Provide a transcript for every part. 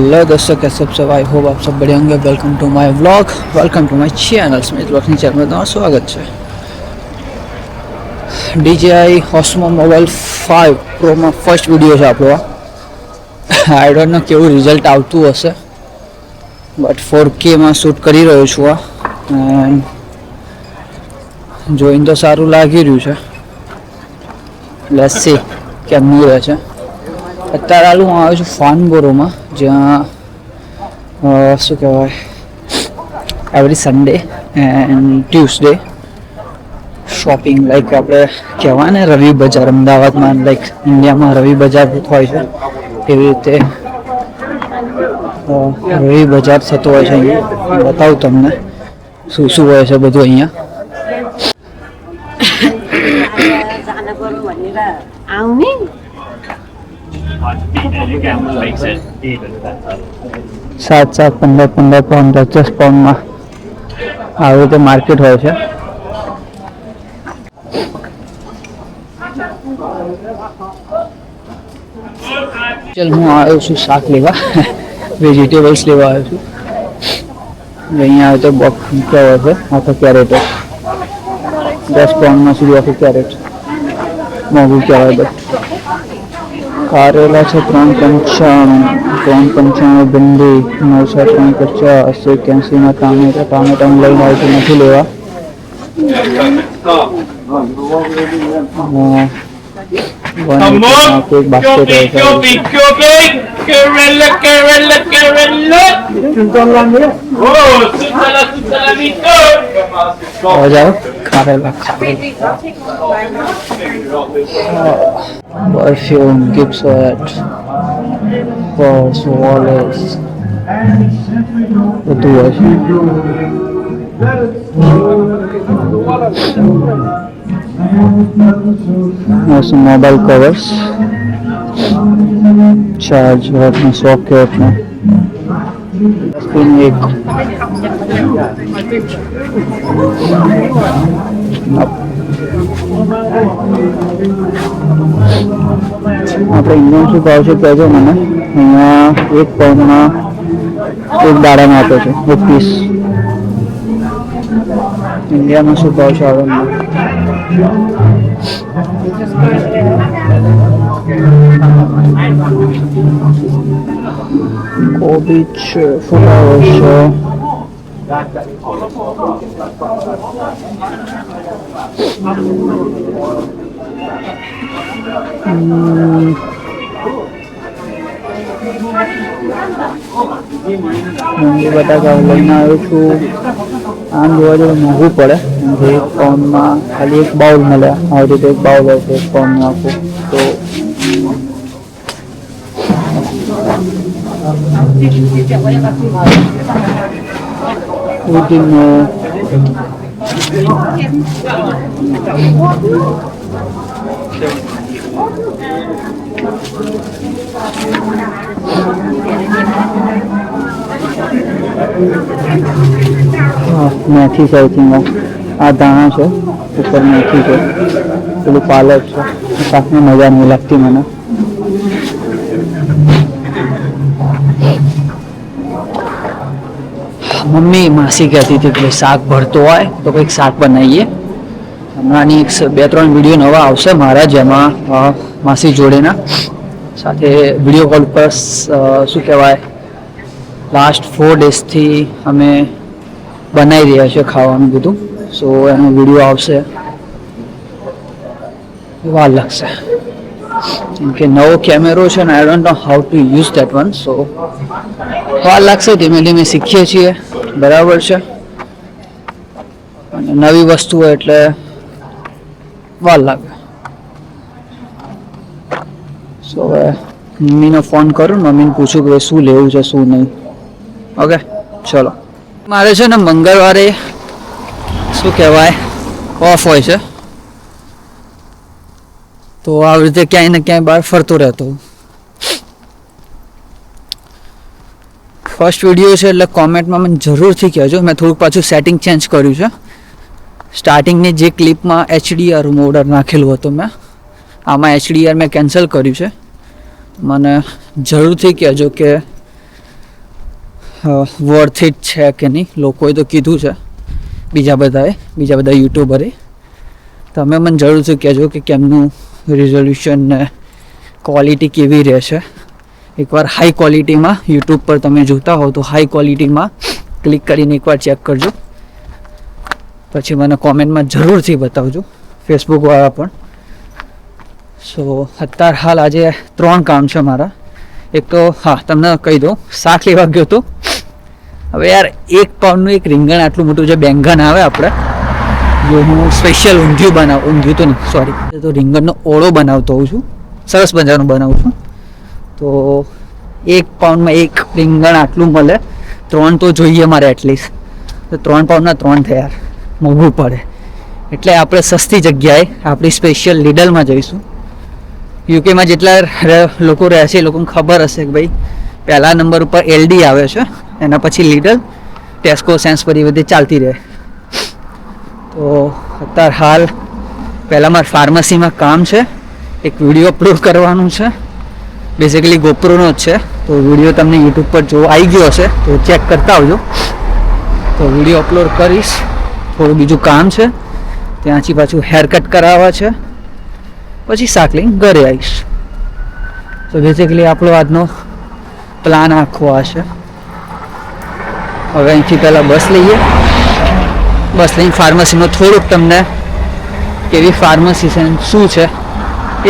Hello दोस्तों, कैसे सब आई होप आप सब बढ़िया होंगे। Welcome to my vlog, welcome to my channel Smith व्लॉग्सની ચેનલમાં તમારું સ્વાગત છે। DJI Osmo Mobile 5 પ્રોમાં ફર્સ્ટ વિડીયો છે આપણો। આઈ ડોન્ટ નો કેવું રિઝલ્ટ આવતું હશે, બટ 4K માં શૂટ કરી રહ્યો છું આ, એન્ડ જોઈને તો સારું લાગી રહ્યું છે। લેટ્સ સી કેમનું રહે છે। અત્યારે હાલ હું આવ્યો છું ફાનબોરોમાં, જ્યાં શું કહેવાય, every Sunday and Tuesday shopping, like આપણે કહેવાય ને રવિ બજાર અમદાવાદમાં, લાઈક ઇન્ડિયામાં રવિ બજાર હોય છે એવી રીતે રવિ બજાર થતો હોય છે અહીંયા। બતાવું તમને શું શું હોય છે બધું અહીંયા। સાત 15 પાઉન્ડ 10 પાઉન્ડમાં આવી રીતે માર્કેટ હોય છે। ચાલ હું આવ્યો છું શાક લેવા, વેજીટેબલ્સ લેવા આવ્યો છું। અહીંયા આવે તો બોક્સ કહેવાય છે આખો કેરેટ 10 પાઉન્ડમાં સુધી આખું કેરેટ મોંઘું કહેવાય। બટ કારેલા છે 3.95 ભીંડી 950 180 ટામેટા લઈને આવ્યો નથી લેવા। કારેલા perfume, gift set, purse, wallets બધું હોય છે। મોબાઈલ કવર્સ, ચાર્જર, સોકેટ, એક આપણે ઇન્ડિયન શું ભાવ છે કહેજો મને। અહીંયા 1 પાઉન્ડમાં 1 દાડામાં આપે છે 1 પીસ। ઇન્ડિયામાં શું ભાવ છે આવે? કોબી છે, ફુલાવર છે, બટાકા લઈને આવ્યો છું। આમ જોવા જઈએ મોંઘું પડે, 1 પાઉન્ડમાં ખાલી 1 બાઉલ મળે। આવી રીતે 1 બાઉલ હોય છે 1 પાઉન્ડનું આખું। તો પુદીનો, મેથી છે, આ ધાણા છે, ઉપર મેથી છે, પેલું પાલક છે। શાકની મજા નહીં લાગતી મને। મમ્મી માસી કહેતી હતી કે શાક ભરતો હોય તો કંઈક શાક બનાવીએ। હમણાંની 2-3 વિડીયો નવા આવશે મારા, જેમાં માસી જોડેના સાથે વિડીયો કોલ પર શું કહેવાય, લાસ્ટ 4 ડેઝથી અમે બનાવી રહ્યા છીએ ખાવાનું બધું। સો એનો વિડીયો આવશે, વાર લાગશે કેમ કે નવો કેમેરો છે ને, I don't know how to use that one. So વાર લાગશે, ધીમે ધીમે શીખીએ છીએ, બરાબર છે। અને નવી વસ્તુ હોય એટલે વાર લાગે। સો હવે મમ્મીને ફોન કરું, મમ્મીને પૂછું કે શું લેવું છે શું નહીં। ઓકે ચલો। મારે છે ને મંગળવારે શું કહેવાય ઓફ હોય છે, તો આવી રીતે ક્યાંય ને ક્યાંય બહાર ફરતો રહેતો। ફર્સ્ટ વિડીયો છે એટલે કોમેન્ટમાં મને જરૂરથી કહેજો। મેં થોડુંક પાછું સેટિંગ ચેન્જ કર્યું છે। સ્ટાર્ટિંગની જે ક્લિપમાં HDR મોડ નાખેલું હતું મેં, આમાં HDR મેં કેન્સલ કર્યું છે। મને જરૂરથી કહેજો કે વર્થ ઇટ છે કે નહીં. લોકોએ તો કીધું છે, બીજા બધા યુટ્યુબરે. તમે મને જરૂરથી કહેજો કે કેમનું રિઝોલ્યુશન ને ક્વોલિટી કેવી રહેશે. એકવાર હાઈ ક્વોલિટીમાં યુટ્યુબ પર તમે જોતા હો તો હાઈ ક્વોલિટીમાં ક્લિક કરીને એકવાર ચેક કરજો, પછી મને કોમેન્ટમાં જરૂરથી બતાવજો, ફેસબુકવાળા પણ. સો અત્યારે હાલ આજે 3 કામ છે મારા. એક તો હા તમને કહી દઉં, શાક લેવા ગયો હતો. હવે યાર 1 પાઉન્ડનું એક રીંગણ આટલું મોટું જે બેંગન આવે આપણે, જો હું સ્પેશિયલ ઊંધિયું તો નહીં, સોરી, તો રીંગણનો ઓળો બનાવતો હોઉં છું, સરસ મજાનું બનાવું છું. તો 1 પાઉન્ડમાં 1 રીંગણ આટલું મળે, 3 તો જોઈએ મારે એટલીસ્ટ. તો 3 પાઉન્ડના 3 થયા, મોંઘું પડે. એટલે આપણે સસ્તી જગ્યાએ આપણી સ્પેશિયલ લીડલમાં જઈશું. યુકેમાં જેટલા લોકો રહે છે એ લોકોને ખબર હશે કે ભાઈ પહેલા નંબર ઉપર એલડી આવે છે, એના પછી લીડલ, ટેસ્કો, સેન્સબરી બધી ચાલતી રહે. તો અત્યારે હાલ પહેલાં મારે ફાર્મસીમાં કામ છે, એક વિડીયો અપલોડ કરવાનું છે, બેઝિકલી ગોપ્રોનો જ છે. તો વિડીયો તમને યુટ્યુબ પર જો આવી ગયો હશે તો ચેક કરતા આવજો. તો વિડીયો અપલોડ કરીશ. થોડું બીજું કામ છે, ત્યાંથી પાછું હેર કટ કરાવવા છે, પછી શાક લઈને ઘરે આવીશ. તો બેઝિકલી આપણો આજનો પ્લાન આખો આ છે. હવે અહીંથી પહેલાં બસ લઈને ફાર્મસીમાં થોડુંક તમને કેવી ફાર્મસી છે શું છે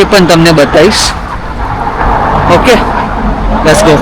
એ પણ તમને બતાવીશ. Okay, let's go.